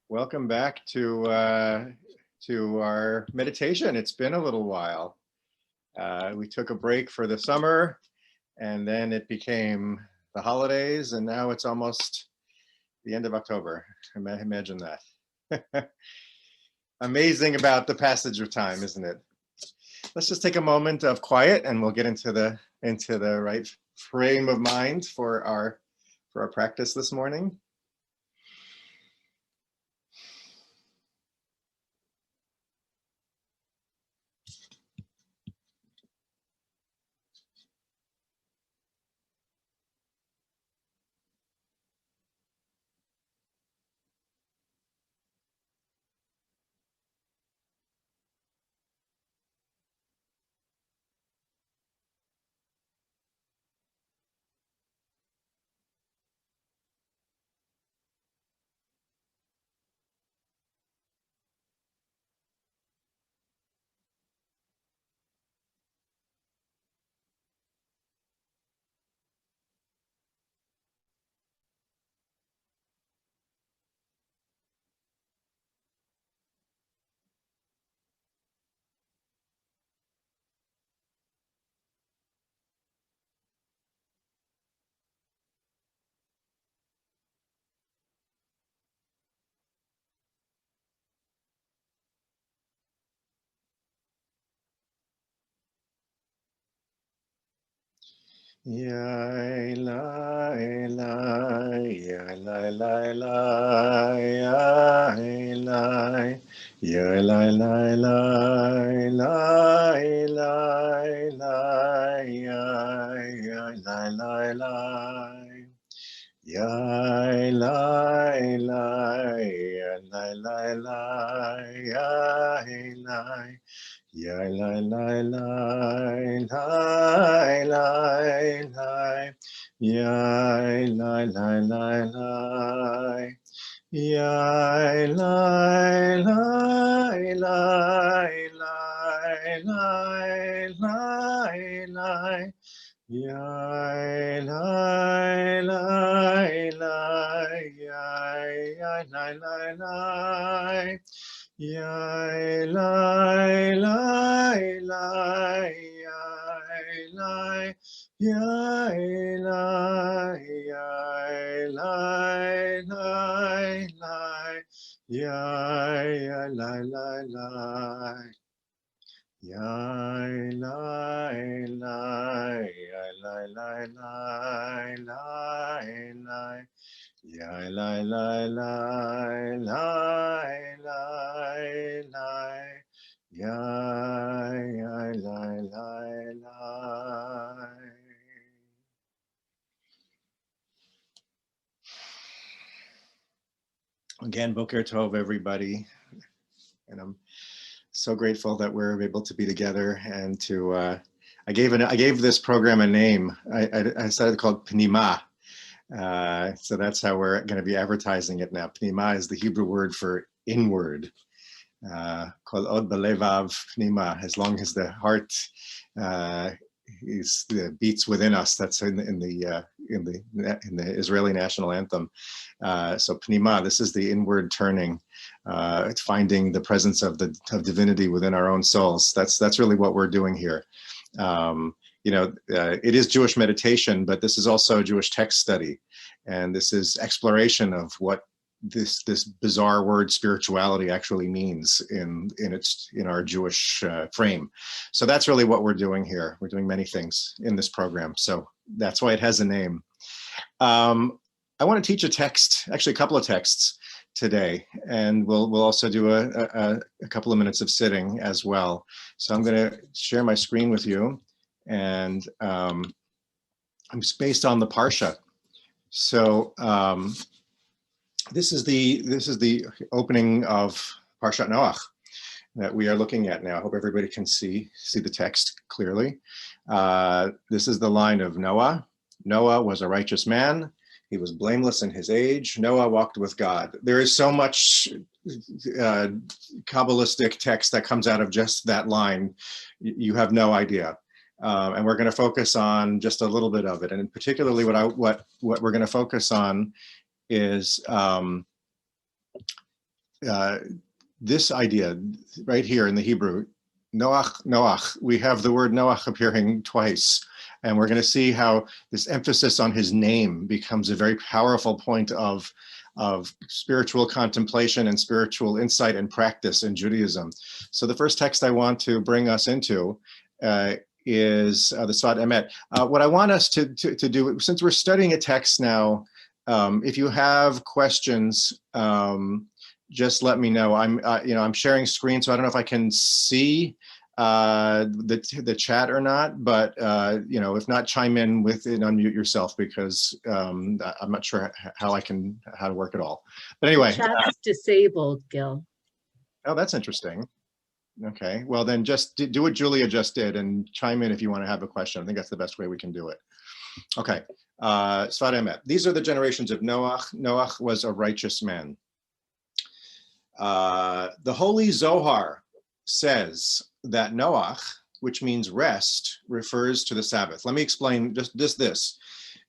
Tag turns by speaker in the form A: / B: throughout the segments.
A: Welcome back to our meditation. It's been a little while. We took a break for the summer, and then it became the holidays, and now it's almost the end of October. Imagine that. Amazing about the passage of time, isn't it? Let's just take a moment of quiet, and we'll get into the right frame of mind for our practice this morning. Ya la la ya la la la ya la ya la la la la la ya la la la ya la la ya la la la ya la ya la la la la la ya la la la la ya la la la la ya la la la Yai lai lai lai yai lai yai lai yai lai lai lai yai lai lai lai yai lai lai yai lai lai lai lai lai Yai lai lai lai lai lai lai Yai yai lai lai lai. Again, Boker Tov, everybody, and I'm so grateful that we're able to be together and to. I gave this program a name. I started called Pnima. So that's how we're going to be advertising it now. Pnima is the Hebrew word for inward. Kol od belevav pnima. As long as the heart beats within us. That's in the Israeli national anthem. So pnima. This is the inward turning. It's finding the presence of divinity within our own souls. That's really what we're doing here. It is Jewish meditation, but this is also Jewish text study. And this is exploration of what this bizarre word spirituality actually means in our Jewish frame. So that's really what we're doing here. We're doing many things in this program. So that's why it has a name. I want to teach a text, actually a couple of texts today, and we'll also do a couple of minutes of sitting as well. So I'm going to share my screen with you. And it's based on the Parsha. So this is the opening of Parshat Noach that we are looking at now. I hope everybody can see the text clearly. This is the line of Noah. Noah was a righteous man. He was blameless in his age. Noah walked with God. There is so much Kabbalistic text that comes out of just that line. You have no idea. And we're going to focus on just a little bit of it, and particularly what we're going to focus on is this idea right here in the Hebrew, Noach, Noach, we have the word Noach appearing twice. And we're going to see how this emphasis on his name becomes a very powerful point of spiritual contemplation and spiritual insight and practice in Judaism. So the first text I want to bring us into is the Sfat Emet. What I want us to do, since we're studying a text now, if you have questions, just let me know. I'm sharing screen, so I don't know if I can see the chat or not, but if not, chime in with it, unmute yourself, because I'm not sure how to work it all. But anyway,
B: the chat's disabled, Gil.
A: Oh, that's interesting. Okay, well then just do what Julia just did and chime in if you want to have a question. I think that's the best way we can do it. Okay, Sfat Emet. These are the generations of Noach. Noach was a righteous man. The Holy Zohar says that Noach, which means rest, refers to the Sabbath. Let me explain just this.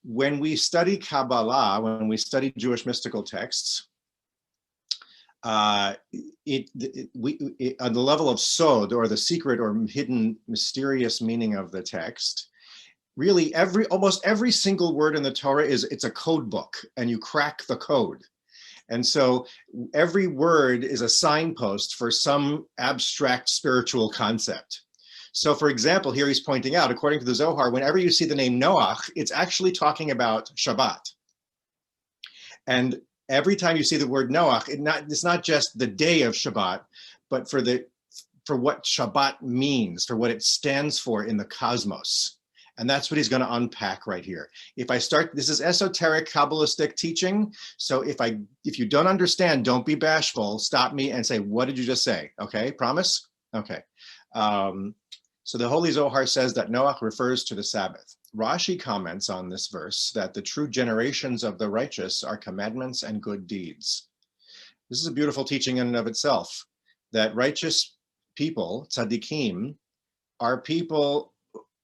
A: When we study Kabbalah, when we study Jewish mystical texts, on the level of sod, or the secret or hidden mysterious meaning of the text, really almost every single word in the Torah it's a code book, and you crack the code. And so every word is a signpost for some abstract spiritual concept. So for example, here he's pointing out, according to the Zohar, whenever you see the name Noach, it's actually talking about Shabbat. And every time you see the word Noach, it's not just the day of Shabbat, but for what Shabbat means, for what it stands for in the cosmos. And that's what he's going to unpack right here. If I start, this is esoteric Kabbalistic teaching. So if you don't understand, don't be bashful. Stop me and say, what did you just say? Okay, promise? Okay. So the Holy Zohar says that Noach refers to the Sabbath. Rashi comments on this verse that the true generations of the righteous are commandments and good deeds. This is a beautiful teaching in and of itself, that righteous people, tzaddikim, are people,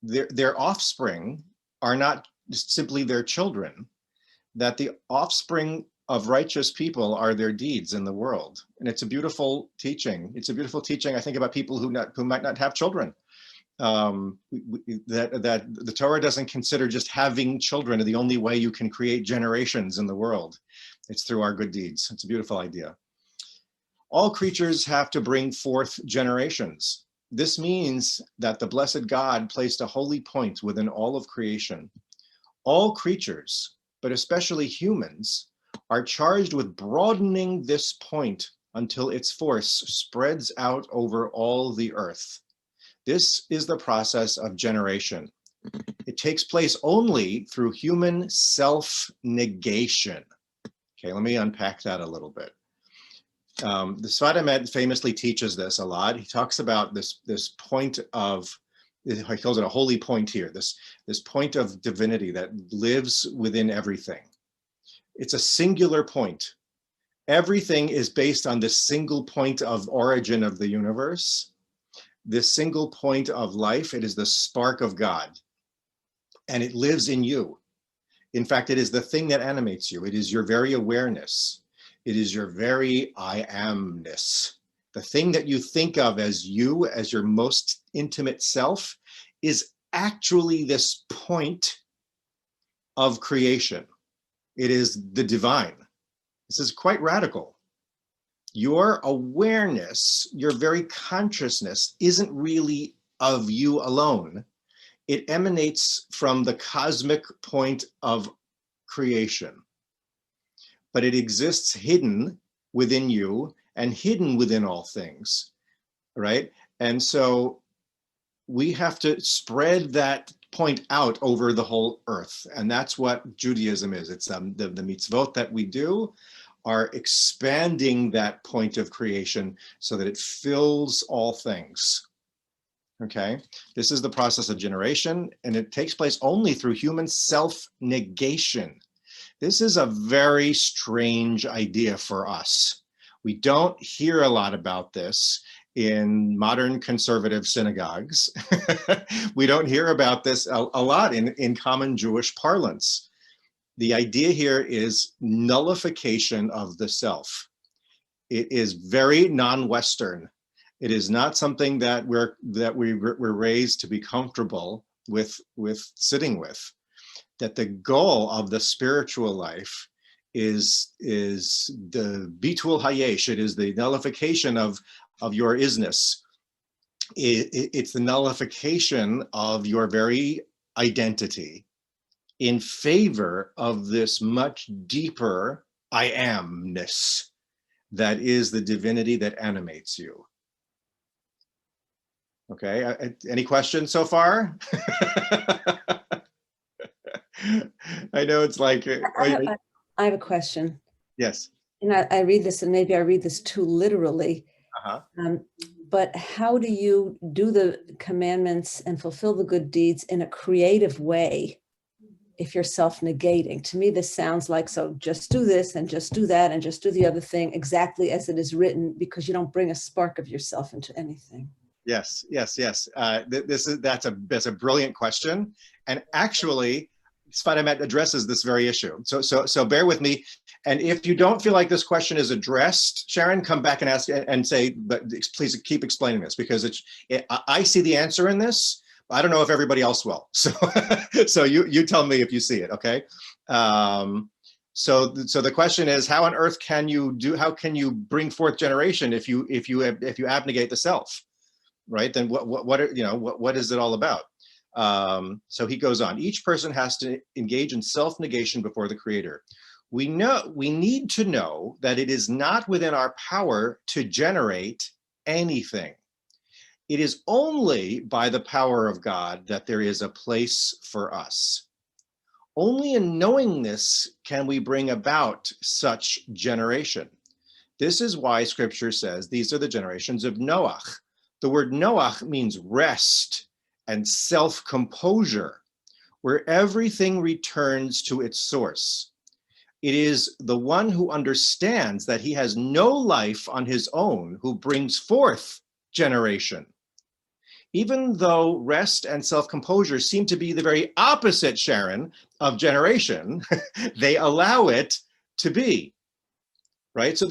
A: their offspring are not simply their children, that the offspring of righteous people are their deeds in the world. And it's a beautiful teaching. It's a beautiful teaching, I think, about people who might not have children. That the Torah doesn't consider just having children the only way you can create generations in the world. It's through our good deeds. It's a beautiful idea. All creatures have to bring forth generations. This means that the blessed God placed a holy point within all of creation. All creatures, but especially humans, are charged with broadening this point until its force spreads out over all the earth. This is the process of generation. It takes place only through human self-negation. Okay, let me unpack that a little bit. The Sfat Emet famously teaches this a lot. He talks about this point of, he calls it a holy point here, this point of divinity that lives within everything. It's a singular point. Everything is based on this single point of origin of the universe. This single point of life, it is the spark of God, and it lives in you. In fact, it is the thing that animates you. It is your very awareness. It is your very I amness. The thing that you think of as you, as your most intimate self, is actually this point of creation. It is the divine. This is quite radical. Your awareness, your very consciousness, isn't really of you alone. It emanates from the cosmic point of creation. But it exists hidden within you and hidden within all things, right? And so we have to spread that point out over the whole earth. And that's what Judaism is. It's the mitzvot that we do are expanding that point of creation so that it fills all things. Okay, this is the process of generation, and it takes place only through human self-negation. This is a very strange idea for us. We don't hear a lot about this in modern conservative synagogues. We don't hear about this a lot in common Jewish parlance. The idea here is nullification of the self. It is very non-Western. It is not something that we're raised to be comfortable with sitting with. That the goal of the spiritual life is the bitul hayesh. It is the nullification of your isness. It's the nullification of your very identity in favor of this much deeper I amness that is the divinity that animates you. Okay, any questions so far? I know it's like,
C: I have a question.
A: yes.
C: And I read this, and maybe I read this too literally. But how do you do the commandments and fulfill the good deeds in a creative way if you're self-negating? To me, this sounds like, so just do this and just do that and just do the other thing exactly as it is written, because you don't bring a spark of yourself into anything.
A: Yes, yes, yes. That's a brilliant question, and actually, Sfat addresses this very issue. So bear with me, and if you don't feel like this question is addressed, Sharon, come back and ask and say, but please keep explaining this, because I see the answer in this. I don't know if everybody else will. So you tell me if you see it, okay? So the question is, how on earth can you bring forth generation if you abnegate the self? Right, then what is it all about? So he goes on. Each person has to engage in self-negation before the Creator. We need to know that it is not within our power to generate anything. It is only by the power of God that there is a place for us. Only in knowing this can we bring about such generation. This is why Scripture says these are the generations of Noach. The word Noach means rest and self-composure, where everything returns to its source. It is the one who understands that he has no life on his own who brings forth generation. Even though rest and self-composure seem to be the very opposite, Sharon, of generation, they allow it to be, right? So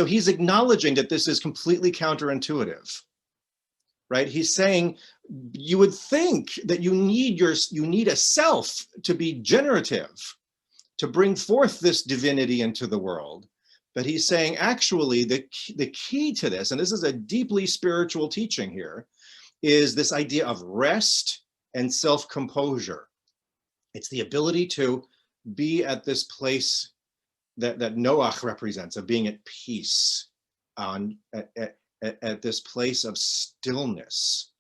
A: he's acknowledging that this is completely counterintuitive. Right? He's saying you would think that you need a self to be generative, to bring forth this divinity into the world. But he's saying actually the key to this, and this is a deeply spiritual teaching here, is this idea of rest and self-composure. It's the ability to be at this place that Noach represents, of being at peace, at this place of stillness,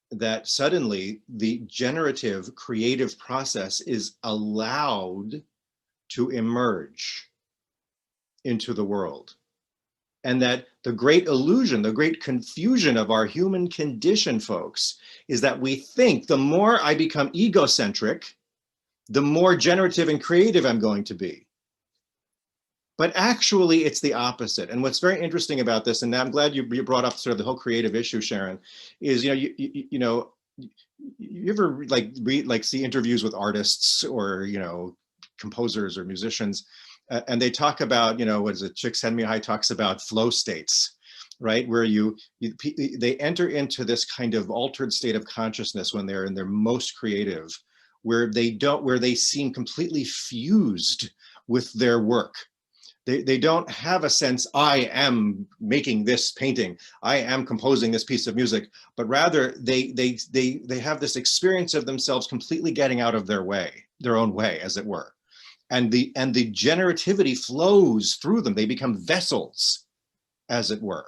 A: that suddenly the generative creative process is allowed to emerge into the world. And that the great illusion, the great confusion of our human condition, folks, is that we think the more I become egocentric, the more generative and creative I'm going to be. But actually, it's the opposite. And what's very interesting about this, and I'm glad you brought up sort of the whole creative issue, Sharon, is you ever read see interviews with artists or composers or musicians, and they talk about what is it? Csikszentmihalyi talks about flow states, right? Where they enter into this kind of altered state of consciousness when they're in their most creative, where they seem completely fused with their work. They don't have a sense, I am making this painting, I am composing this piece of music, but rather they have this experience of themselves completely getting out of their own way, as it were. And the generativity flows through them. They become vessels, as it were.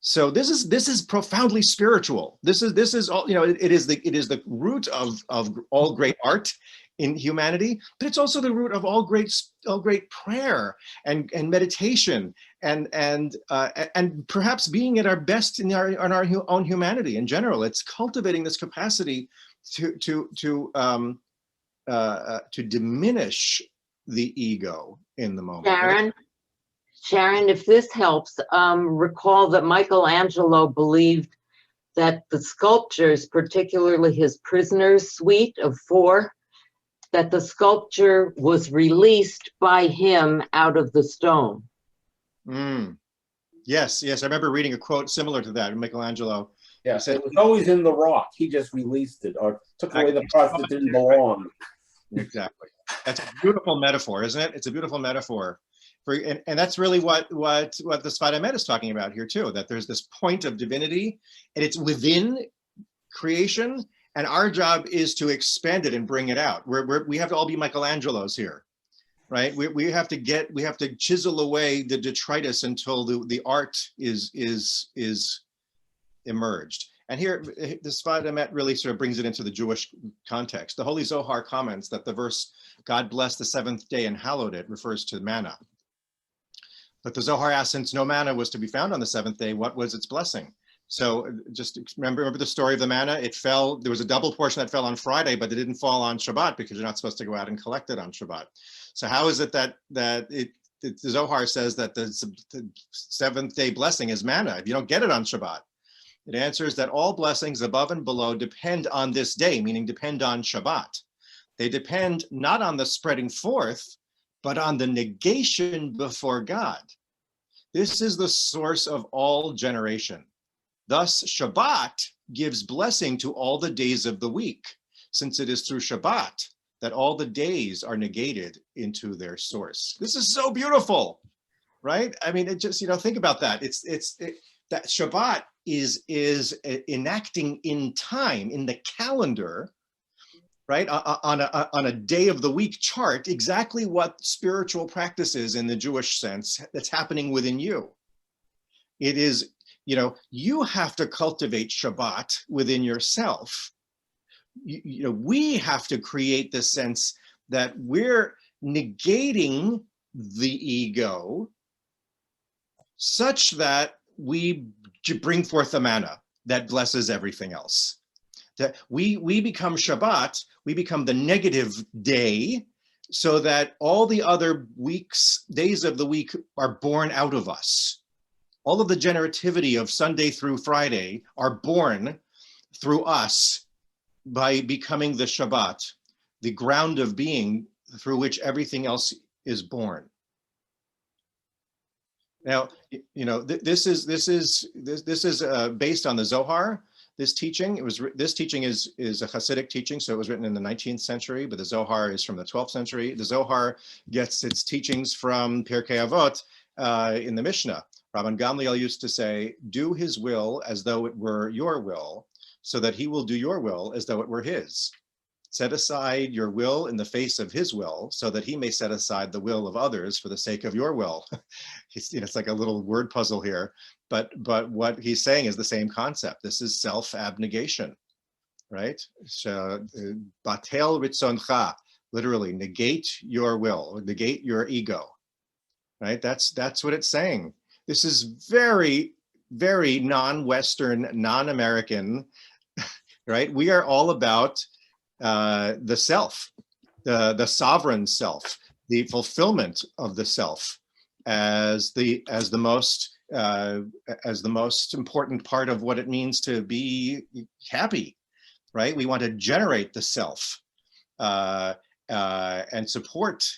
A: So this is profoundly spiritual. This is all, it is the root of all great art in humanity, but it's also the root of all great prayer and meditation and perhaps being at our best in our own humanity in general. It's cultivating this capacity to diminish the ego in the moment.
D: Sharon, if this helps, recall that Michelangelo believed that the sculptures, particularly his Prisoner's Suite of 4, that the sculpture was released by him out of the stone.
A: Mm. Yes, yes. I remember reading a quote similar to that, Michelangelo.
E: Yeah,
A: He said,
E: it was always in the rock. He just released it or took away the parts that didn't belong.
A: exactly. That's a beautiful metaphor, isn't it? It's a beautiful metaphor. And that's really what the Sfat Emet is talking about here too, that there's this point of divinity and it's within creation, and our job is to expand it and bring it out. We have to all be Michelangelos here, right? We have to chisel away the detritus until the art is emerged. And here, the Sfat Emet really sort of brings it into the Jewish context. The Holy Zohar comments that the verse, God blessed the seventh day and hallowed it, refers to manna. But the Zohar asks, since no manna was to be found on the seventh day, what was its blessing? So just remember the story of the manna. It fell, there was a double portion that fell on Friday, but it didn't fall on Shabbat because you're not supposed to go out and collect it on Shabbat. So how is it that the Zohar says that the seventh day blessing is manna if you don't get it on Shabbat? It answers that all blessings above and below depend on this day, meaning depend on Shabbat. They depend not on the spreading forth, but on the negation before God. This is the source of all generation. Thus, Shabbat gives blessing to all the days of the week, since it is through Shabbat that all the days are negated into their source. This is so beautiful, right? I mean, it just, think about that. That Shabbat is enacting in time, in the calendar, right? On a day of the week chart, exactly what spiritual practice is in the Jewish sense that's happening within you. It is, you have to cultivate Shabbat within yourself. We have to create the sense that we're negating the ego such that we bring forth the manna that blesses everything else. That we become Shabbat, we become the negative day, so that all the other days of the week are born out of us. All of the generativity of Sunday through Friday are born through us by becoming the Shabbat, the ground of being through which everything else is born. Now, this is based on the Zohar. This teaching is a Hasidic teaching, so it was written in the 19th century, but the Zohar is from the 12th century. The Zohar gets its teachings from Pirkei Avot in the Mishnah. Rabban Gamliel used to say, do his will as though it were your will, so that he will do your will as though it were his. Set aside your will in the face of his will, so that he may set aside the will of others for the sake of your will. It's like a little word puzzle here, but what he's saying is the same concept. This is self-abnegation, right? So, batel ritzoncha, literally negate your will, negate your ego, right? That's what it's saying. This is very, very non-Western, non-American, right? We are all about the self, the sovereign self, the fulfillment of the self as the most important part of what it means to be happy, right? We want to generate the self and support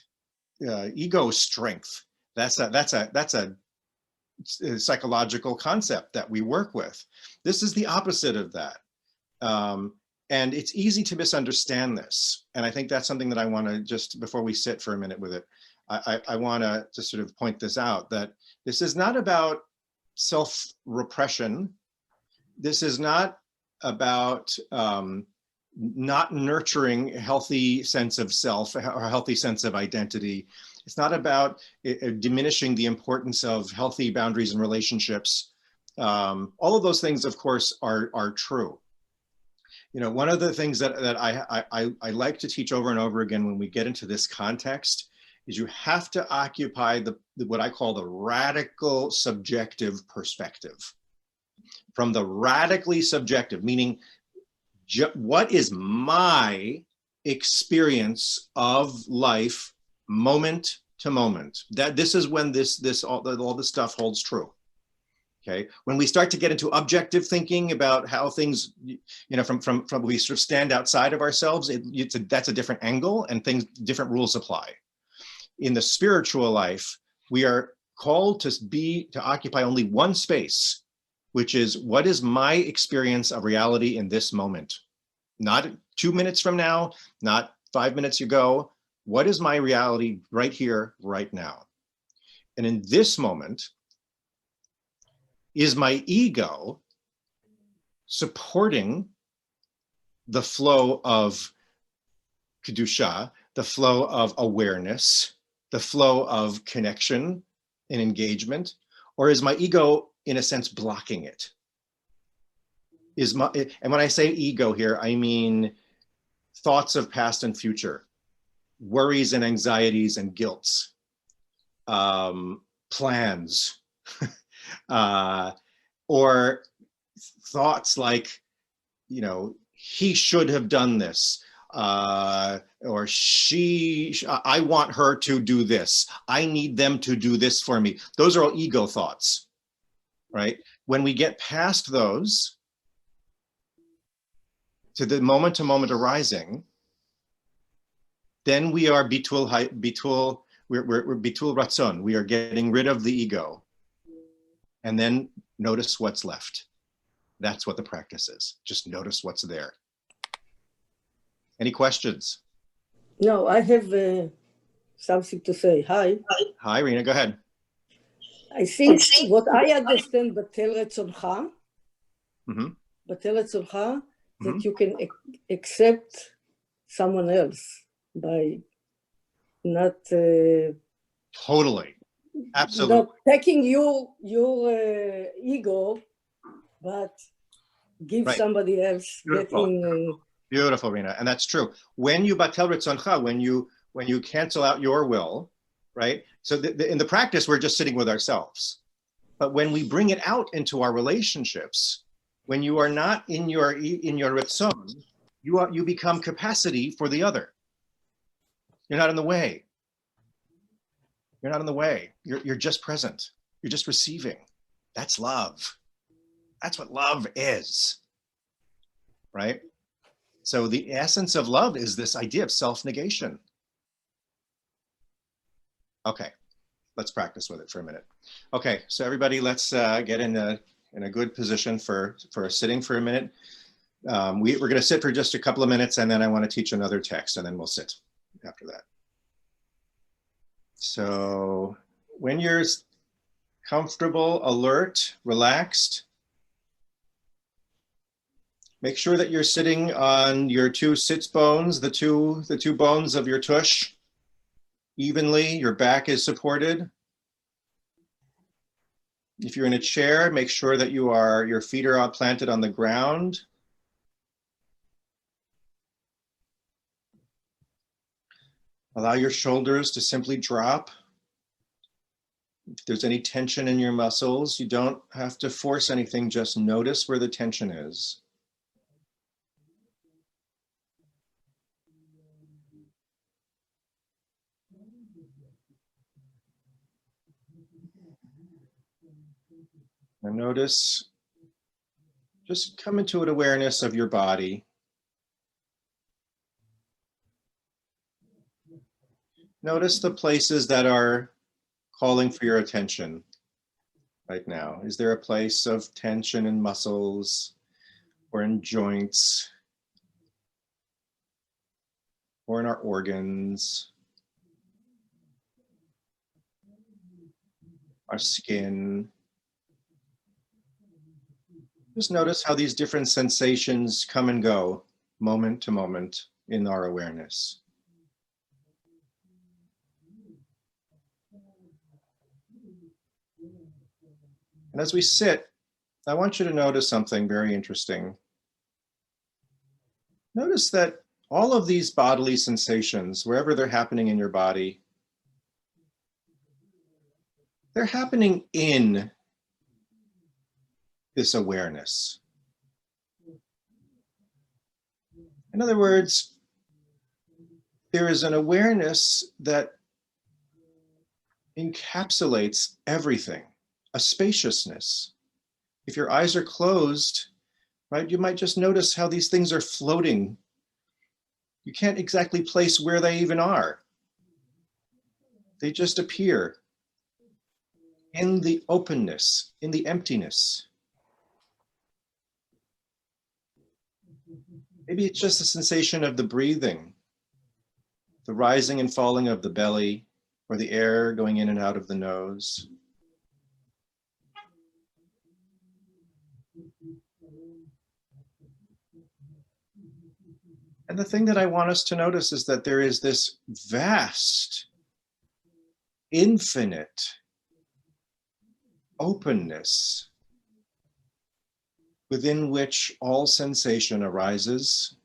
A: ego strength. That's a psychological concept that we work with. This is the opposite of that. And it's easy to misunderstand this. And I think that's something that I want to just, before we sit for a minute with it, I want to just sort of point this out, that this is not about self-repression. This is not about not nurturing a healthy sense of self or a healthy sense of identity. It's not about diminishing the importance of healthy boundaries and relationships. All of those things, of course, are true. One of the things that I like to teach over and over again when we get into this context is you have to occupy what I call the radical subjective perspective. From the radically subjective, meaning what is my experience of life moment to moment? That this is when all this stuff holds true. Okay, when we start to get into objective thinking about how things, from we sort of stand outside of ourselves, that's a different angle, and different rules apply. In the spiritual life, we are called to occupy only one space, which is, what is my experience of reality in this moment? Not 2 minutes from now, not 5 minutes ago. What is my reality right here, right now? And in this moment, is my ego supporting the flow of kedusha, the flow of awareness, the flow of connection and engagement? Or is my ego, in a sense, blocking it? And when I say ego here, I mean thoughts of past and future, worries and anxieties and guilts, plans, or thoughts like, he should have done this, or I want her to do this. I need them to do this for me. Those are all ego thoughts, right? When we get past those to the moment-to-moment arising, then we are we're bitul ratzon. We are getting rid of the ego. And then notice what's left. That's what the practice is. Just notice what's there. Any questions?
F: No, I have something to say. Hi.
A: Hi, Rena, go ahead.
F: I think what I understand, Batel Retzoncha,
A: Mhm.
F: Batel Retzoncha, that
A: Mhm.
F: you can accept someone else by not
A: Totally. Absolutely.
F: not taking your ego, but give
A: Right.
F: somebody else that
A: Beautiful.
F: in.
A: Beautiful, Rena. And that's true. When you batel ritzoncha, when you cancel out your will, right? So in the practice, we're just sitting with ourselves. But when we bring it out into our relationships, when you are not in your ritzon, you become capacity for the other. You're not in the way. You're not in the way. You're just present. You're just receiving. That's love. That's what love is, right? So the essence of love is this idea of self-negation. Okay, let's practice with it for a minute. Okay, so everybody, let's get in a good position for sitting for a minute. We're going to sit for just a couple of minutes, and then I want to teach another text, and then we'll sit after that. So when you're comfortable, alert, relaxed, make sure that you're sitting on your two sits bones, the two bones of your tush, evenly. Your back is supported. If you're in a chair, make sure that your feet are planted on the ground. Allow your shoulders to simply drop. If there's any tension in your muscles, you don't have to force anything, just notice where the tension is. And notice, just come into an awareness of your body. Notice the places that are calling for your attention right now. Is there a place of tension in muscles or in joints or in our organs, our skin? Just notice how these different sensations come and go moment to moment in our awareness. And as we sit, I want you to notice something very interesting. Notice that all of these bodily sensations, wherever they're happening in your body, they're happening in this awareness. In other words, there is an awareness that encapsulates everything, a spaciousness. If your eyes are closed, right, you might just notice how these things are floating. You can't exactly place where they even are. They just appear. in the openness, in the emptiness. Maybe it's just a sensation of the breathing, the rising and falling of the belly, or the air going in and out of the nose. And the thing that I want us to notice is that there is this vast, infinite openness within which all sensation arises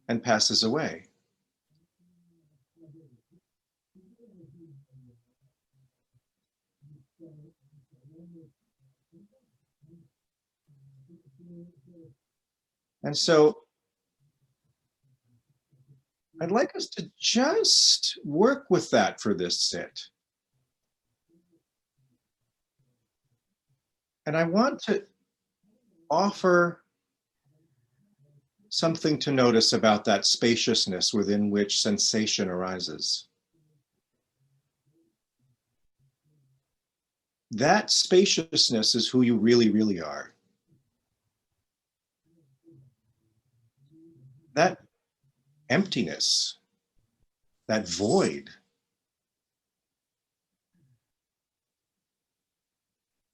A: and passes away. And so I'd like us to just work with that for this sit. And I want to offer something to notice about that spaciousness within which sensation arises. That spaciousness is who you really, really are. That emptiness, that void,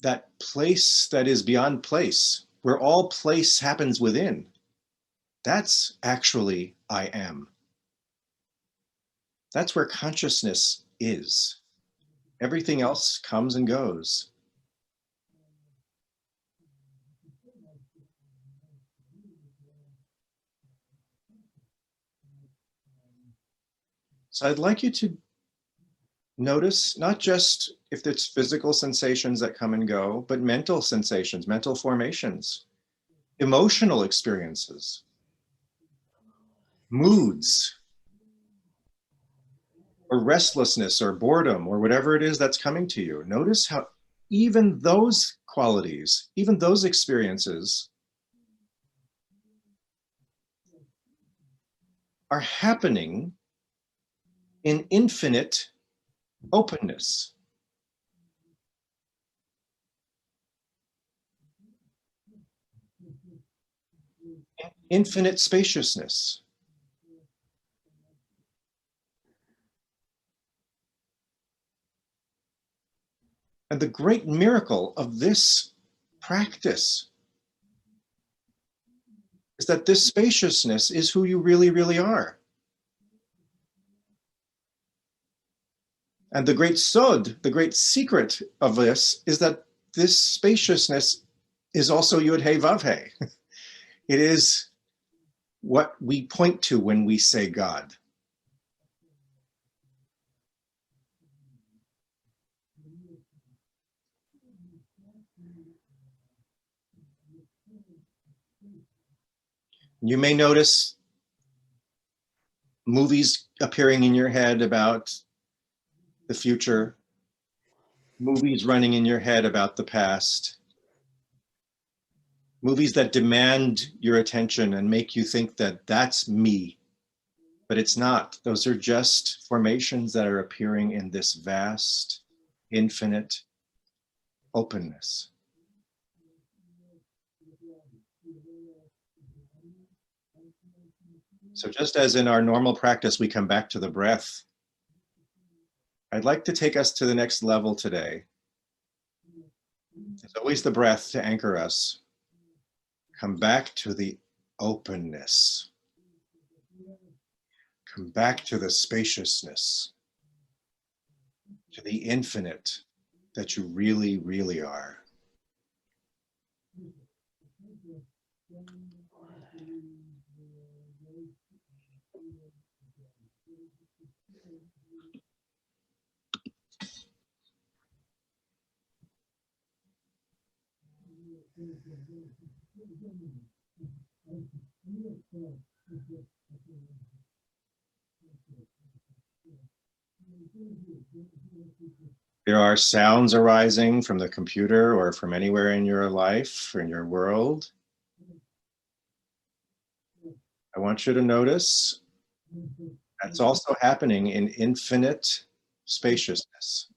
A: that place that is beyond place, where all place happens within, that's actually I am. That's where consciousness is. Everything else comes and goes. So I'd like you to notice not just if it's physical sensations that come and go, but mental sensations, mental formations, emotional experiences, moods, or restlessness or boredom or whatever it is that's coming to you. Notice how even those qualities, even those experiences are happening in infinite openness. Infinite spaciousness. And the great miracle of this practice is that this spaciousness is who you really, really are. And the great sod, the great secret of this is that this spaciousness is also Yud Hey Vav Hey. It is what we point to when we say God. You may notice movies appearing in your head about the future, movies running in your head about the past, movies that demand your attention and make you think that that's me, but it's not. Those are just formations that are appearing in this vast, infinite openness. So just as in our normal practice, we come back to the breath, I'd like to take us to the next level today. It's always the breath to anchor us. Come back to the openness. Come back to the spaciousness, to the infinite that you really, really are. There are sounds arising from the computer or from anywhere in your life or in your world. I want you to notice that's also happening in infinite spaciousness.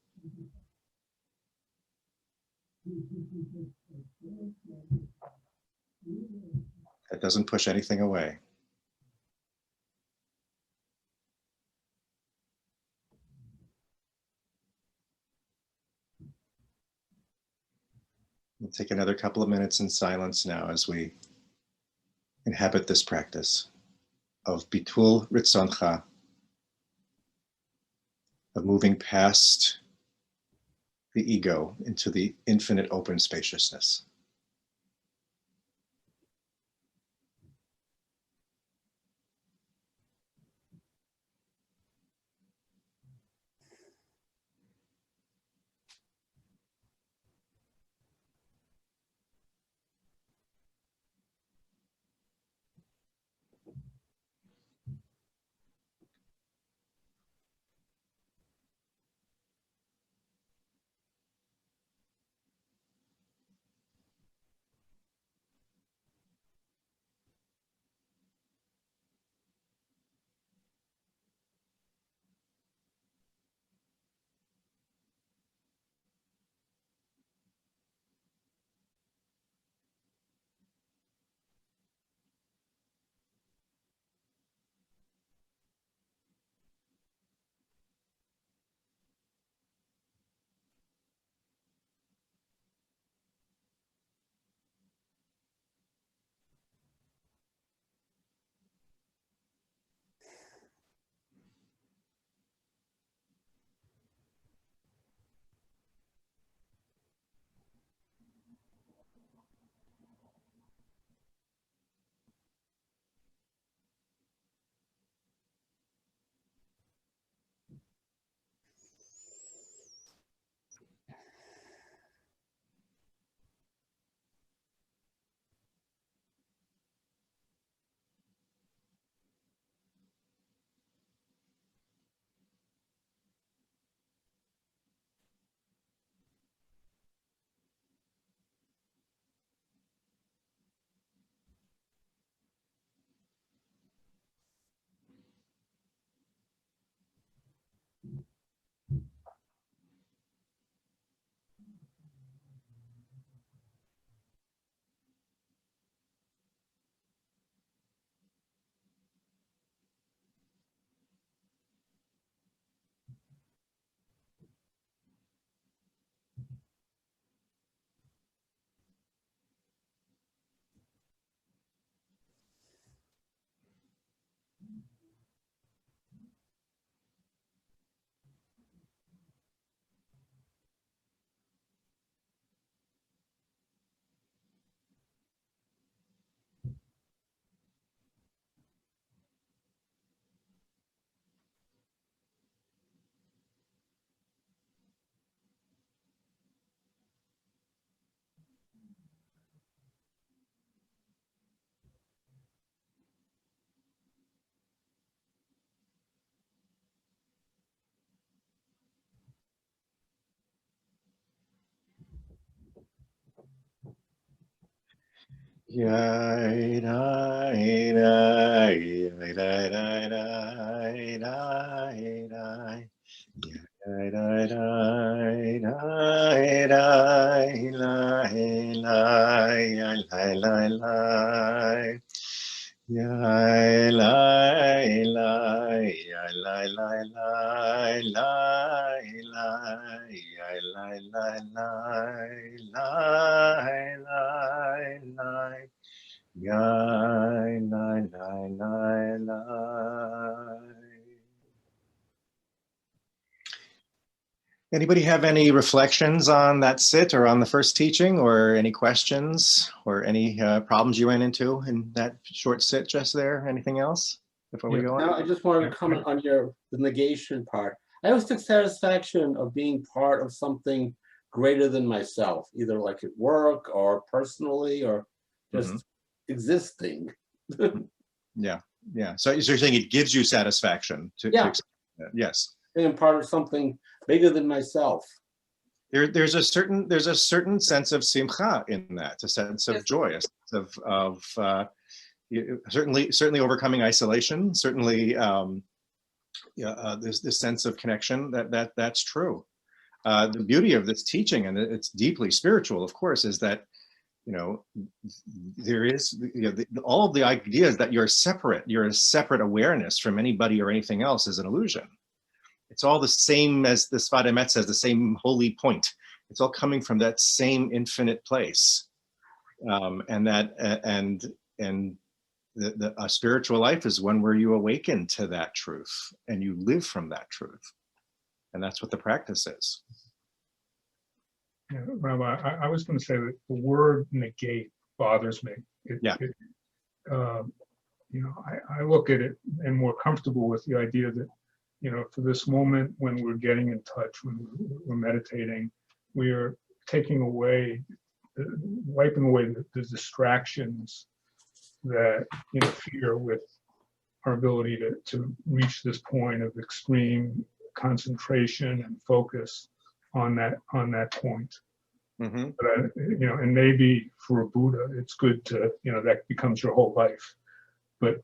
A: That doesn't push anything away. We'll take another couple of minutes in silence now as we inhabit this practice of bitul ritzoncha, of moving past the ego into the infinite open spaciousness. Anybody have any reflections on that sit or on the first teaching, or any questions or any problems you went into in that short sit just there? Anything else before we go on?
E: Now, I just wanted to comment on the negation part. I always took satisfaction of being part of something greater than myself, either like at work or personally or just existing.
A: Yeah. So you're saying it gives you satisfaction to
E: Yeah.
A: Yes.
E: Being part of something bigger than myself.
A: There's a certain sense of simcha in that, a sense of joy, a sense of certainly overcoming isolation. Certainly, there's this sense of connection that's true. the beauty of this teaching, and it's deeply spiritual, of course, is that, you know, there is, you know, all of the ideas that you're a separate awareness from anybody or anything else is an illusion. It's all the same, as the Sfat Emet says, the same holy point. It's all coming from that same infinite place. A spiritual life is one where you awaken to that truth and you live from that truth. And that's what the practice is.
G: Yeah, Rabbi, I was going to say that the word negate bothers me. You know, I look at it and more comfortable with the idea that, you know, for this moment when we're getting in touch, when we're meditating, we are taking away, wiping away the distractions that interfere with our ability to reach this point of extreme concentration and focus on that point.
A: Mm-hmm.
G: But you know, and maybe for a Buddha, it's good to, you know, that becomes your whole life. But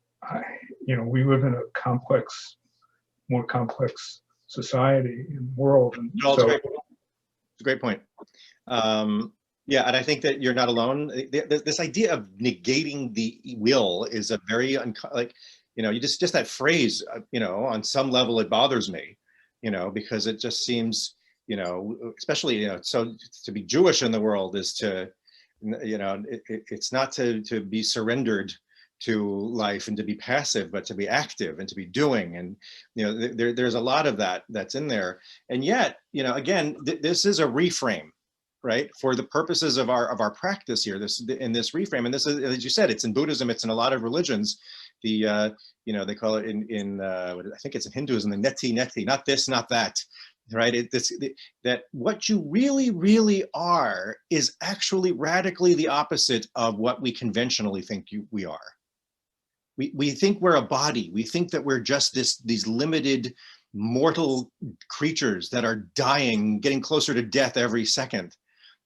G: you know, we live in a complex, more complex society and world, and so
A: It's a great point. Yeah, and I think that you're not alone. This idea of negating the will is a very like, you know, you just that phrase, you know, on some level it bothers me, you know, because it just seems, you know, especially, you know, so to be Jewish in the world is to, you know, it's not to be surrendered to life and to be passive, but to be active and to be doing. And, you know, there's a lot of that's in there. And yet, you know, again, this is a reframe, right? For the purposes of our practice here, in this reframe, and this is, as you said, it's in Buddhism, it's in a lot of religions. The, you know, they call it in I think it's in Hinduism, the neti, not this, not that, right? That what you really are is actually radically the opposite of what we conventionally think we are. We think we're a body. We think that we're just these limited mortal creatures that are dying, getting closer to death every second.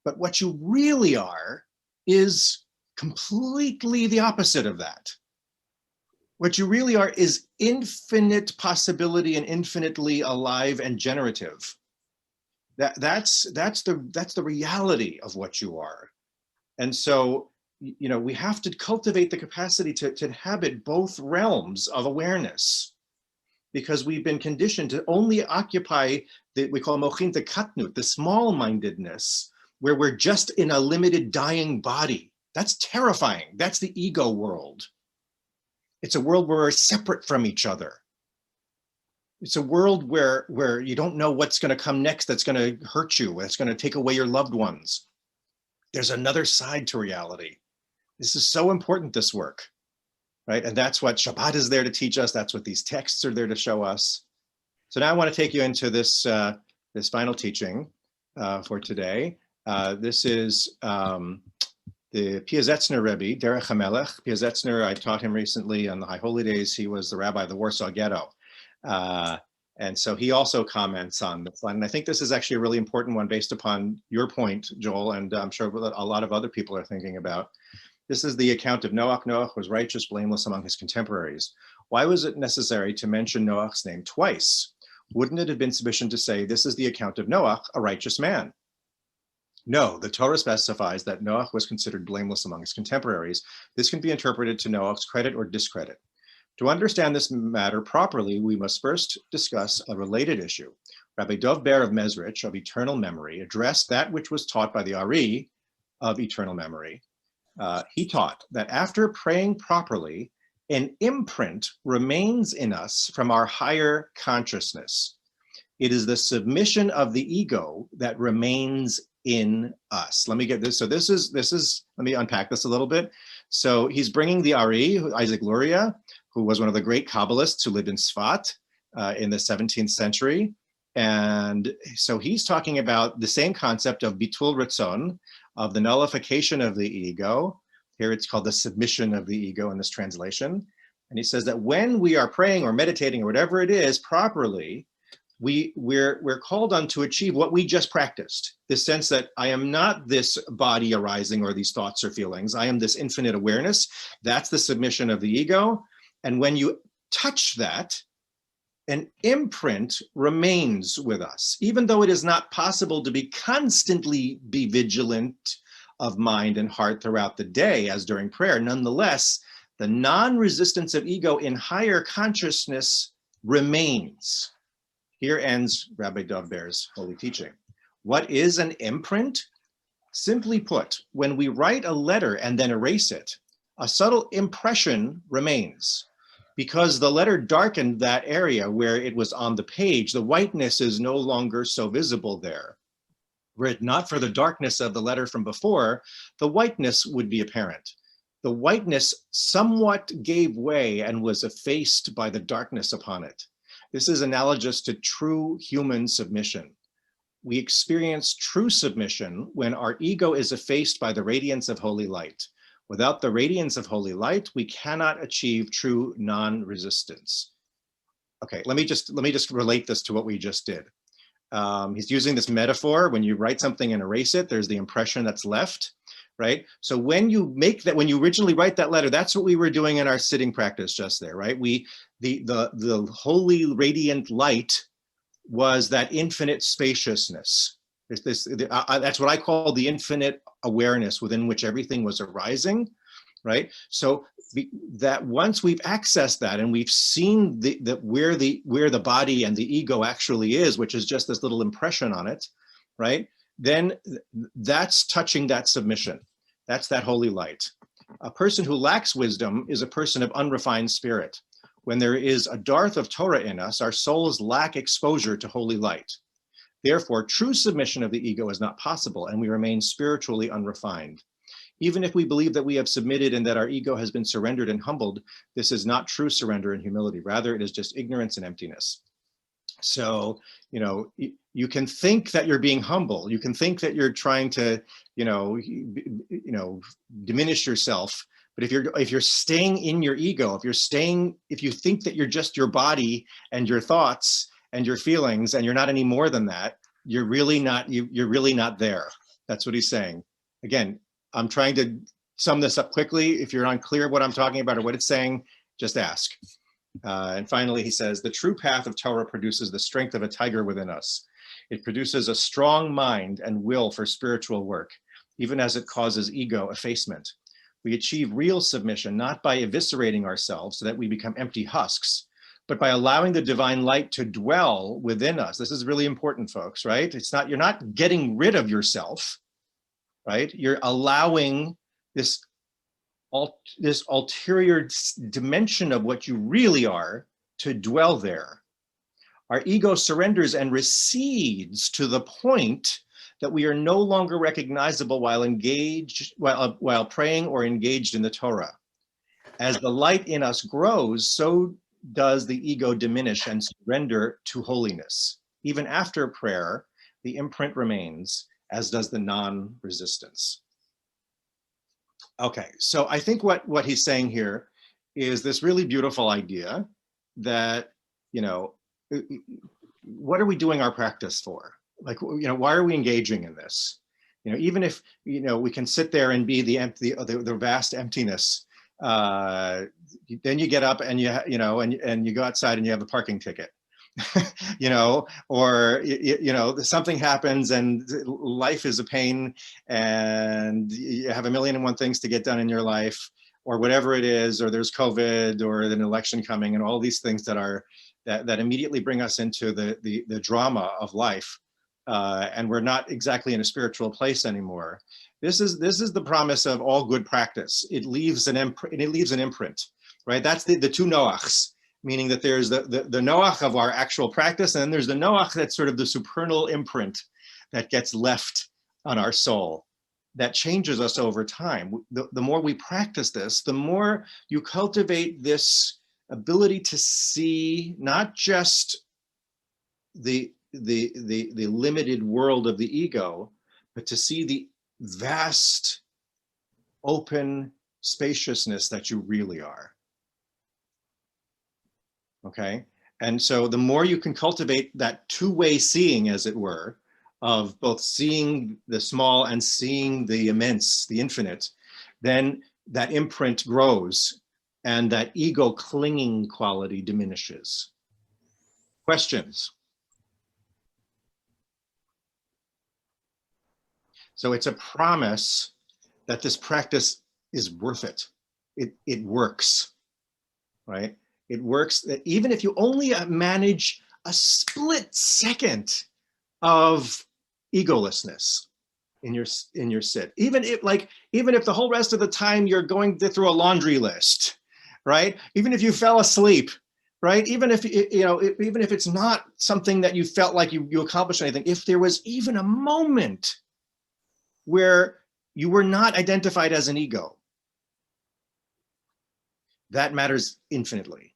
A: But what you really are is completely the opposite of that. What you really are is infinite possibility and infinitely alive and generative. That's the reality of what you are. And so, you know, we have to cultivate the capacity to inhabit both realms of awareness, because we've been conditioned to only occupy we call mochin the katnut, the small-mindedness, where we're just in a limited dying body. That's terrifying. That's the ego world. It's a world where we're separate from each other. It's a world where you don't know what's going to come next that's going to hurt you, that's going to take away your loved ones. There's another side to reality. This is so important, this work, right? And that's what Shabbat is there to teach us. That's what these texts are there to show us. So now I want to take you into this final teaching for today. This is the Piazetzner Rebbe, Derech HaMelech. Piazetzner, I taught him recently on the High Holy Days. He was the rabbi of the Warsaw Ghetto. And so he also comments on this line. And I think this is actually a really important one based upon your point, Joel, and I'm sure a lot of other people are thinking about. This is the account of Noach. Noach was righteous, blameless among his contemporaries. Why was it necessary to mention Noach's name twice? Wouldn't it have been sufficient to say, this is the account of Noach, a righteous man? No, the Torah specifies that Noach was considered blameless among his contemporaries. This can be interpreted to Noach's credit or discredit. To understand this matter properly, we must first discuss a related issue. Rabbi Dov Ber of Mezrich, of eternal memory, addressed that which was taught by the Ari of eternal memory. He taught that after praying properly, an imprint remains in us from our higher consciousness. It is the submission of the ego that remains in us. Let me get this. So this is, let me unpack this a little bit. So he's bringing the Ari, Isaac Luria, who was one of the great Kabbalists who lived in Sfat in the 17th century. And so he's talking about the same concept of bitul ratzon, of the nullification of the ego. Here it's called the submission of the ego in this translation. And he says that when we are praying or meditating or whatever it is properly, we're called on to achieve what we just practiced. This sense that I am not this body arising or these thoughts or feelings. I am this infinite awareness. That's the submission of the ego. And when you touch that, an imprint remains with us, even though it is not possible to be constantly be vigilant of mind and heart throughout the day as during prayer. Nonetheless, the non-resistance of ego in higher consciousness remains. Here ends Rabbi Dov Ber's holy teaching. What is an imprint? Simply put, when we write a letter and then erase it, a subtle impression remains. Because the letter darkened that area where it was on the page, the whiteness is no longer so visible there. Were it not for the darkness of the letter from before, the whiteness would be apparent. The whiteness somewhat gave way and was effaced by the darkness upon it. This is analogous to true human submission. We experience true submission when our ego is effaced by the radiance of holy light. Without the radiance of holy light, we cannot achieve true non-resistance. Okay, let me just relate this to what we just did. He's using this metaphor. When you write something and erase it, there's the impression that's left, right? So when you make that, when you originally write that letter, that's what we were doing in our sitting practice just there, right? The holy radiant light was that infinite spaciousness. That's what I call the infinite awareness within which everything was arising, right? So that once we've accessed that and we've seen where the body and the ego actually is, which is just this little impression on it, right? Then that's touching that submission. That's that holy light. A person who lacks wisdom is a person of unrefined spirit. When there is a dearth of Torah in us, our souls lack exposure to holy light. Therefore, true submission of the ego is not possible, and we remain spiritually unrefined. Even if we believe that we have submitted and that our ego has been surrendered and humbled, this is not true surrender and humility. Rather, it is just ignorance and emptiness. So, you can think that you're being humble. You can think that you're trying to, diminish yourself. But if you're staying in your ego, if you think that you're just your body and your thoughts and your feelings, and you're not any more than that, you're really not there. That's what he's saying. Again, I'm trying to sum this up quickly. If you're unclear what I'm talking about or what it's saying, just ask. And finally, he says, the true path of Torah produces the strength of a tiger within us. It produces a strong mind and will for spiritual work, even as it causes ego effacement. We achieve real submission, not by eviscerating ourselves so that we become empty husks, but by allowing the divine light to dwell within us. This is really important, folks, right? You're not getting rid of yourself, right? You're allowing this ulterior dimension of what you really are to dwell there. Our ego surrenders and recedes to the point that we are no longer recognizable while praying or engaged in the Torah. As the light in us grows, so does the ego diminish and surrender to holiness. Even after prayer, the imprint remains, as does the non-resistance. Okay, so I think what he's saying here is this really beautiful idea that, what are we doing our practice for? Like, why are we engaging in this? Even if, we can sit there and be the vast emptiness, then you get up and and you go outside and you have a parking ticket, or something happens and life is a pain and you have 1,000,001 things to get done in your life, or whatever it is, or there's COVID or an election coming, and all these things that immediately bring us into the drama of life, and we're not exactly in a spiritual place anymore. This is the promise of all good practice. It leaves an imprint, right? That's the two Noachs, meaning that there's the Noach of our actual practice, and then there's the Noach that's sort of the supernal imprint that gets left on our soul, that changes us over time. The more we practice this, the more you cultivate this ability to see not just the limited world of the ego, but to see the vast, open spaciousness that you really are. Okay? And so the more you can cultivate that two-way seeing, as it were, of both seeing the small and seeing the immense, the infinite, then that imprint grows and that ego clinging quality diminishes. Questions? So it's a promise that this practice is worth it. It works, right? It works that even if you only manage a split second of egolessness in your sit, even if the whole rest of the time you're going through a laundry list, right? Even if you fell asleep, right? Even if even if it's not something that you felt like you accomplished anything, if there was even a moment where you were not identified as an ego, that matters infinitely.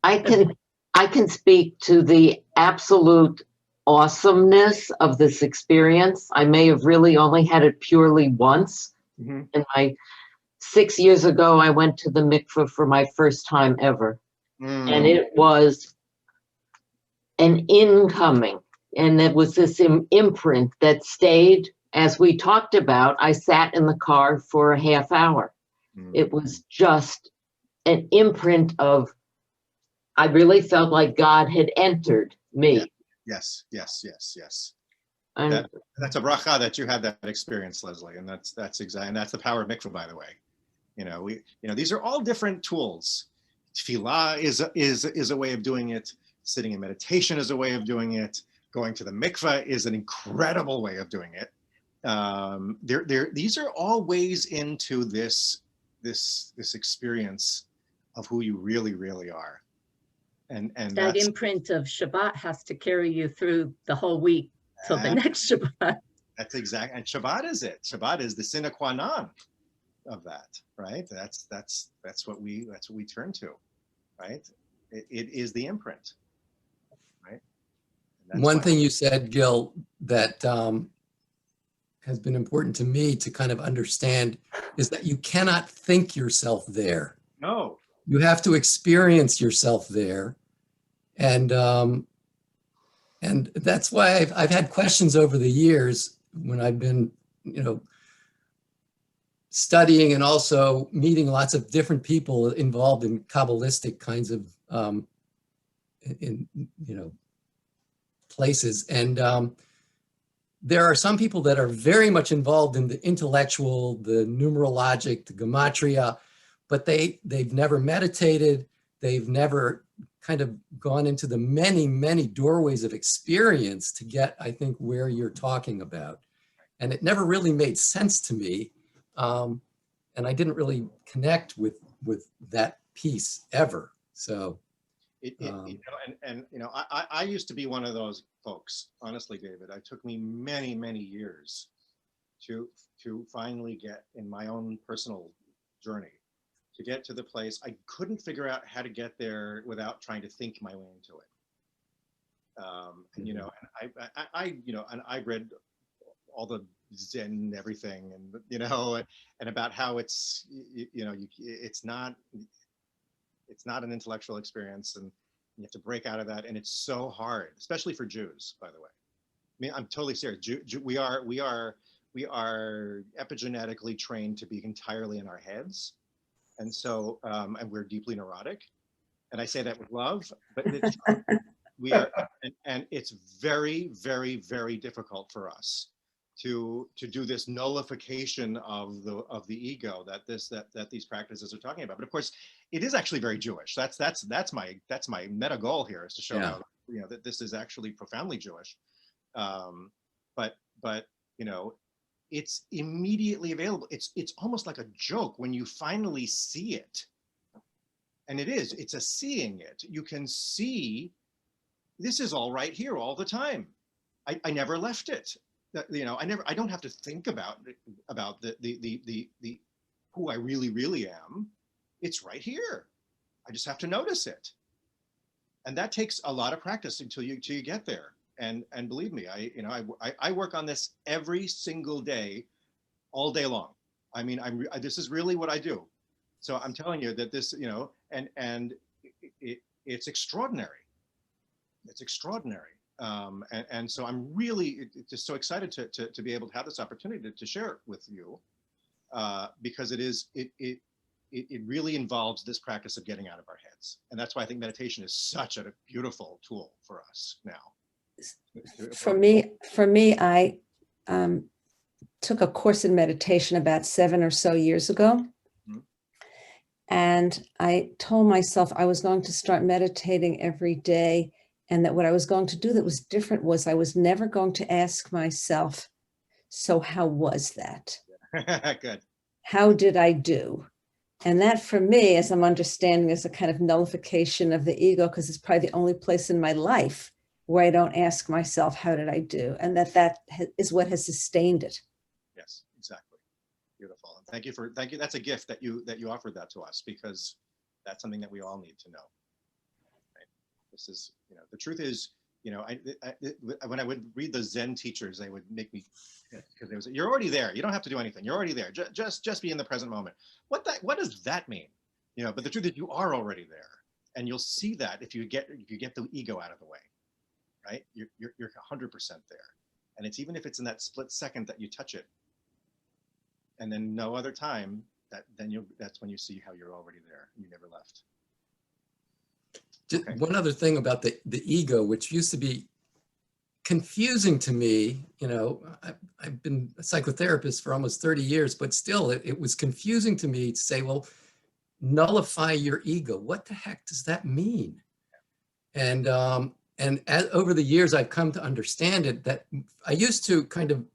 D: I can speak to the absolute awesomeness of this experience. I may have really only had it purely once.
A: Mhm.
D: In 6 years ago, I went to the mikveh for my first time ever. And it was an incoming. And it was this imprint that stayed. As we talked about, I sat in the car for a half hour. It was just an imprint of, I really felt like God had entered me.
A: Yes, yes, yes, yes.
D: And
A: That's a bracha that you had that experience, Leslie, and that's exactly, and that's the power of mikveh, by the way. These are all different tools. Tefillah is a way of doing it. Sitting in meditation is a way of doing it. Going to the mikveh is an incredible way of doing it. These are all ways into this experience of who you really, really are. And
B: That imprint of Shabbat has to carry you through the whole week till the next Shabbat.
A: That's exactly, and Shabbat is it. Shabbat is the sine qua non of that, right? That's what we turn to, right? It is the imprint, right?
H: One thing you said, Gil, that has been important to me to kind of understand is that you cannot think yourself there.
A: No.
H: You have to experience yourself there. And that's why I've had questions over the years when I've been, studying and also meeting lots of different people involved in Kabbalistic kinds of, places. And there are some people that are very much involved in the intellectual, the numerologic, the gematria, but they've never meditated. They've never kind of gone into the many, many doorways of experience to get, I think, where you're talking about. And it never really made sense to me. And I didn't really connect with that piece ever. So.
A: I used to be one of those folks, honestly, David. It took me many, many years to finally get in my own personal journey to get to the place. I couldn't figure out how to get there without trying to think my way into it. And I read all the Zen and everything, and and about how it's not an intellectual experience, and you have to break out of that, and it's so hard, especially for Jews, by the way. I mean, I'm totally serious. We are epigenetically trained to be entirely in our heads, and so and we're deeply neurotic, and I say that with love, but it's we are, and it's very, very, very difficult for us to do this nullification of the ego that these practices are talking about. But of course, it is actually very Jewish. That's my meta goal here, is to show how, that this is actually profoundly Jewish. But it's immediately available. It's almost like a joke when you finally see it. And it's a seeing it. You can see this is all right here all the time. I never left it. I don't have to think about the who I really, really am. It's right here. I just have to notice it. And that takes a lot of practice until you get there. And believe me, I work on this every single day, all day long. I mean, this is really what I do. So I'm telling you that this, and it's extraordinary. It's extraordinary. And so I'm really just so excited to be able to have this opportunity to share it with you, because it really involves this practice of getting out of our heads. And that's why I think meditation is such a beautiful tool for us now.
C: For me, I took a course in meditation about 7 or so years ago.
A: Mhm.
C: And I told myself I was going to start meditating every day, and that what I was going to do that was different was I was never going to ask myself, so how was that?
A: Good.
C: How did I do? And that for me, as I'm understanding, is a kind of nullification of the ego, because it's probably the only place in my life where I don't ask myself, how did I do? And that is what has sustained it.
A: Yes, exactly. Beautiful. And thank you. That's a gift that you offered that to us, because that's something that we all need to know. Right? This is, the truth is, when I would read the Zen teachers, they would make me, because they was, you're already there. You don't have to do anything. You're already there. Just be in the present moment. What does that mean? But the truth is you are already there, and you'll see that if you get the ego out of the way, right? You're 100% there. And it's even if it's in that split second that you touch it, and then no other time, that's when you see how you're already there. You never left.
H: Just
A: Okay.
H: one other thing about the ego, which used to be confusing to me. I've been a psychotherapist for almost 30 years, but still it was confusing to me to say, well, nullify your ego. What the heck does that mean? And over the years, I've come to understand it, that I used to kind of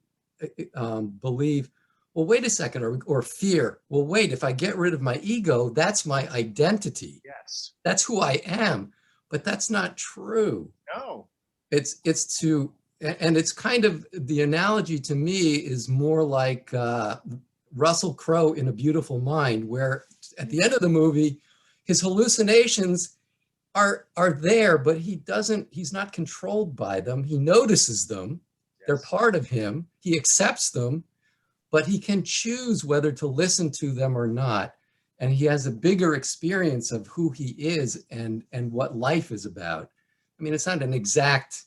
H: believe, well, wait a second, or fear. Well, wait, if I get rid of my ego, that's my identity.
A: Yes.
H: That's who I am. But that's not true.
A: No.
H: It's kind of, the analogy to me is more like Russell Crowe in A Beautiful Mind, where at the end of the movie, his hallucinations are there, but he's not controlled by them. He notices them.
A: Yes.
H: They're part of him. He accepts them, but he can choose whether to listen to them or not. And he has a bigger experience of who he is and what life is about. I mean, it's not an exact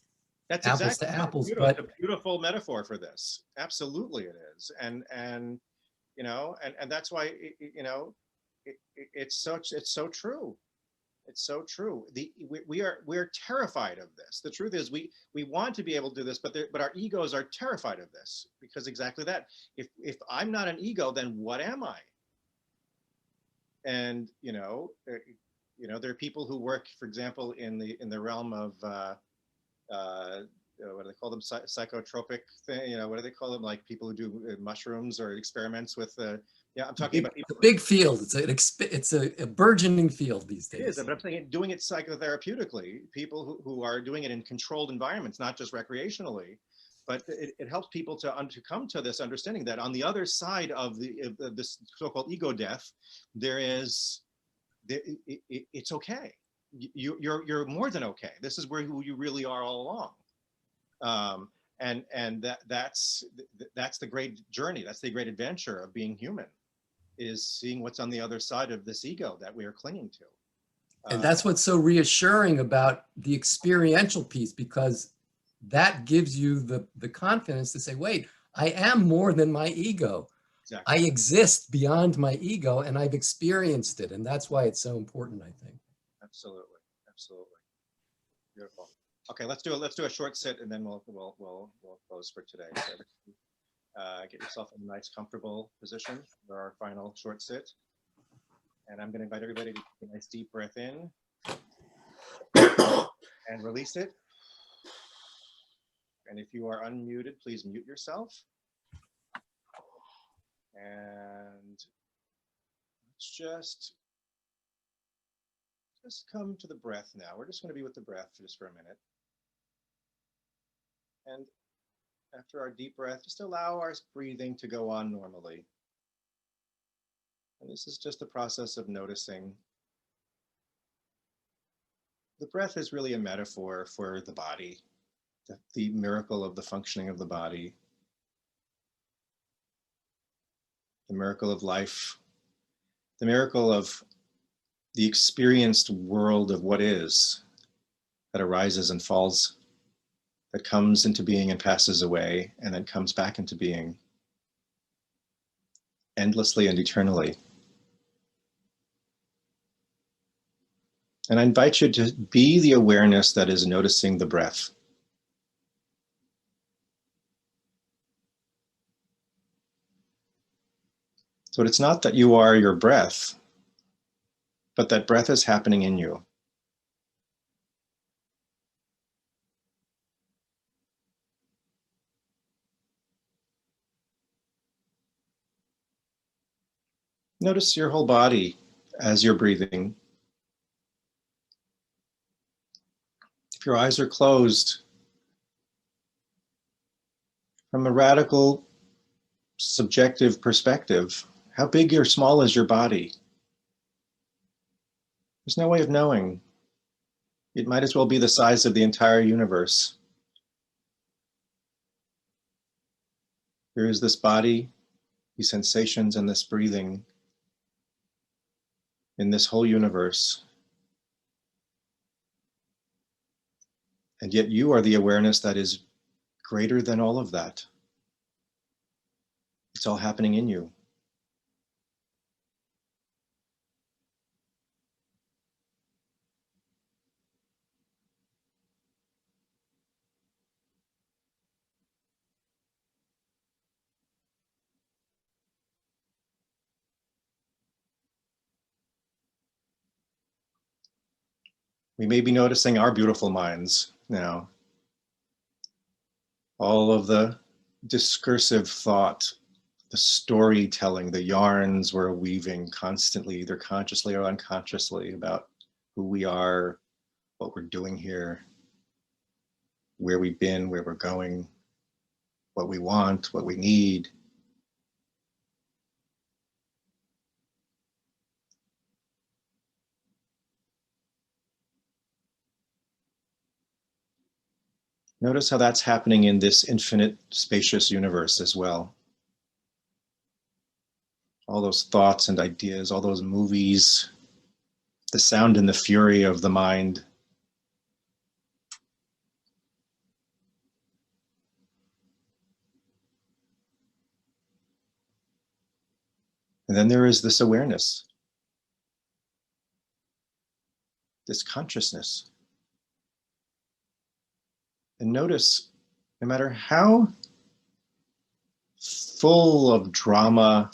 A: That's
H: apples
A: exactly
H: to apples,
A: it's
H: but
A: a beautiful metaphor for this. Absolutely, it is, and that's why it's so true. It's so true. We're terrified of this. The truth is, we want to be able to do this, but our egos are terrified of this, because exactly that. If I'm not an ego, then what am I? And there are people who work, for example, in the realm of what do they call them, psychotropic thing, what do they call them, like people who do mushrooms or experiments with I'm talking about people.
H: It's a big field. It's a burgeoning field these days.
A: It is, but I'm saying doing it psychotherapeutically, people who are doing it in controlled environments, not just recreationally, but it helps people to come to this understanding that on the other side of this so-called ego death, it's okay. You're more than okay. This is who you really are all along. And that's the great journey. That's the great adventure of being human, is seeing what's on the other side of this ego that we are clinging to.
H: And that's what's so reassuring about the experiential piece, because that gives you the confidence to say, wait, I am more than my ego.
A: Exactly.
H: I exist beyond my ego, and I've experienced it. And that's why it's so important, I think.
A: Absolutely. Beautiful. Okay, let's do a short sit, and then we'll close for today. So, get yourself in a nice, comfortable position for our final short sit. And I'm going to invite everybody to take a nice deep breath in and release it. And if you are unmuted, please mute yourself. And let's just come to the breath now. We're just going to be with the breath just for a minute. And after our deep breath, just allow our breathing to go on normally. And this is just a process of noticing. The breath is really a metaphor for the body, the miracle of the functioning of the body, the miracle of life, the miracle of the experienced world of what is, that arises and falls, that comes into being and passes away, and then comes back into being endlessly and eternally. And I invite you to be the awareness that is noticing the breath. So it's not that you are your breath, but that breath is happening in you. Notice your whole body as you're breathing. If your eyes are closed, from a radical subjective perspective, how big or small is your body? There's no way of knowing. It might as well be the size of the entire universe. Here is this body, these sensations, and this breathing in this whole universe. And yet you are the awareness that is greater than all of that. It's all happening in you. We may be noticing our beautiful minds now. All of the discursive thought, the storytelling, the yarns we're weaving constantly, either consciously or unconsciously, about who we are, what we're doing here, where we've been, where we're going, what we want, what we need. Notice how that's happening in this infinite, spacious universe as well. All those thoughts and ideas, all those movies, the sound and the fury of the mind. And then there is this awareness, this consciousness. And notice, no matter how full of drama,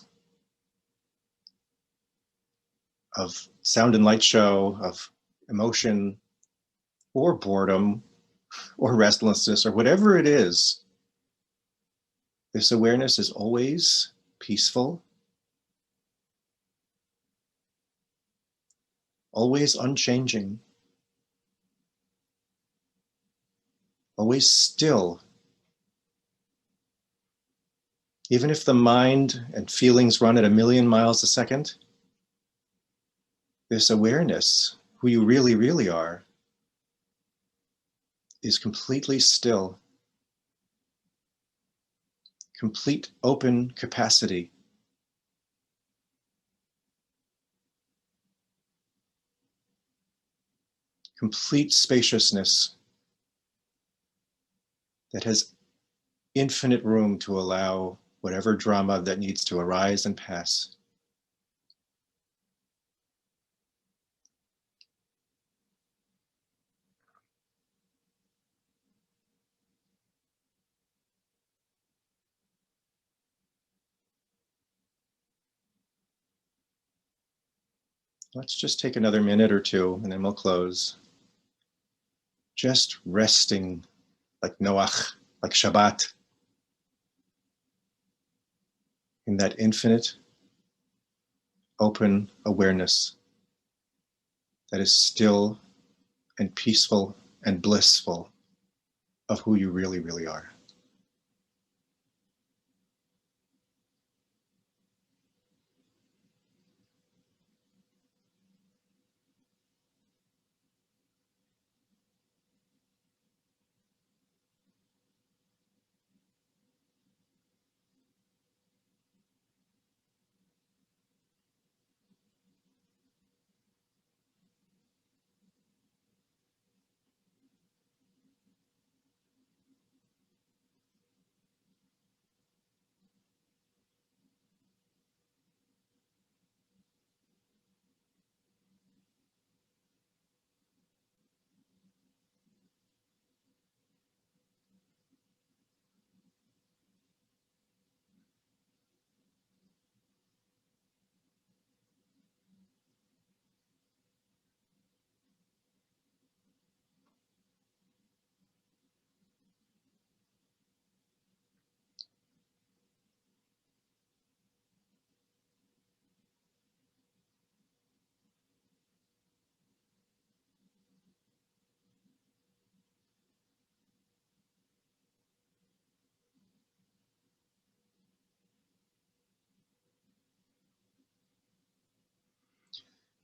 A: of sound and light show, of emotion, or boredom, or restlessness, or whatever it is, this awareness is always peaceful, always unchanging, always still. Even if the mind and feelings run at 1,000,000 miles a second, this awareness, who you really, really are, is completely still. Complete open capacity. Complete spaciousness that has infinite room to allow whatever drama that needs to arise and pass. Let's just take another minute or two and then we'll close. Just resting like Noach, like Shabbat, in that infinite, open awareness that is still and peaceful and blissful of who you really, really are.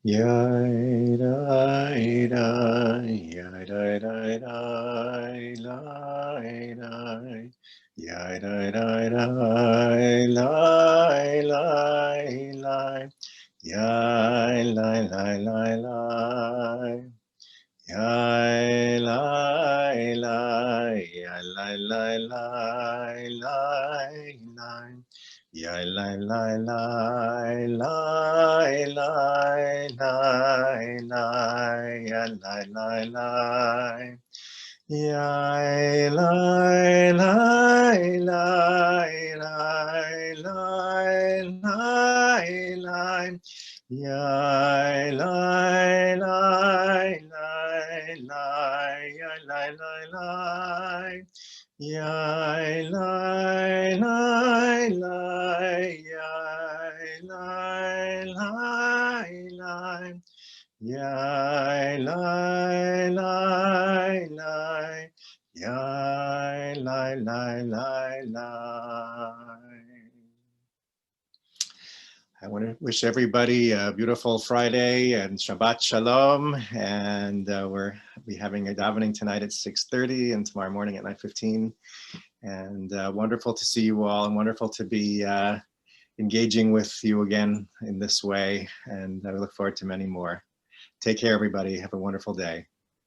A: Yai dai dai, yai dai dai dai, lai dai, yai dai dai dai, lai lai lai, yai lai lai lai lai, yai lai lai, yai lai lai lai lai lai. Yai lai lai lai lai lai lai lai, yai lai lai lai. Yai lai lai lai lai lai lai lai. Yai lai lai lai lai, yai lai lai lai. Yai lai lai lai, yai lai lai lai, yai lai lai lai, yai lai lai lai lai. I want to wish everybody a beautiful Friday and Shabbat Shalom. And we'll be having a davening tonight at 6:30 and tomorrow morning at 9:15. And wonderful to see you all, and wonderful to be engaging with you again in this way. And I look forward to many more. Take care, everybody. Have a wonderful day.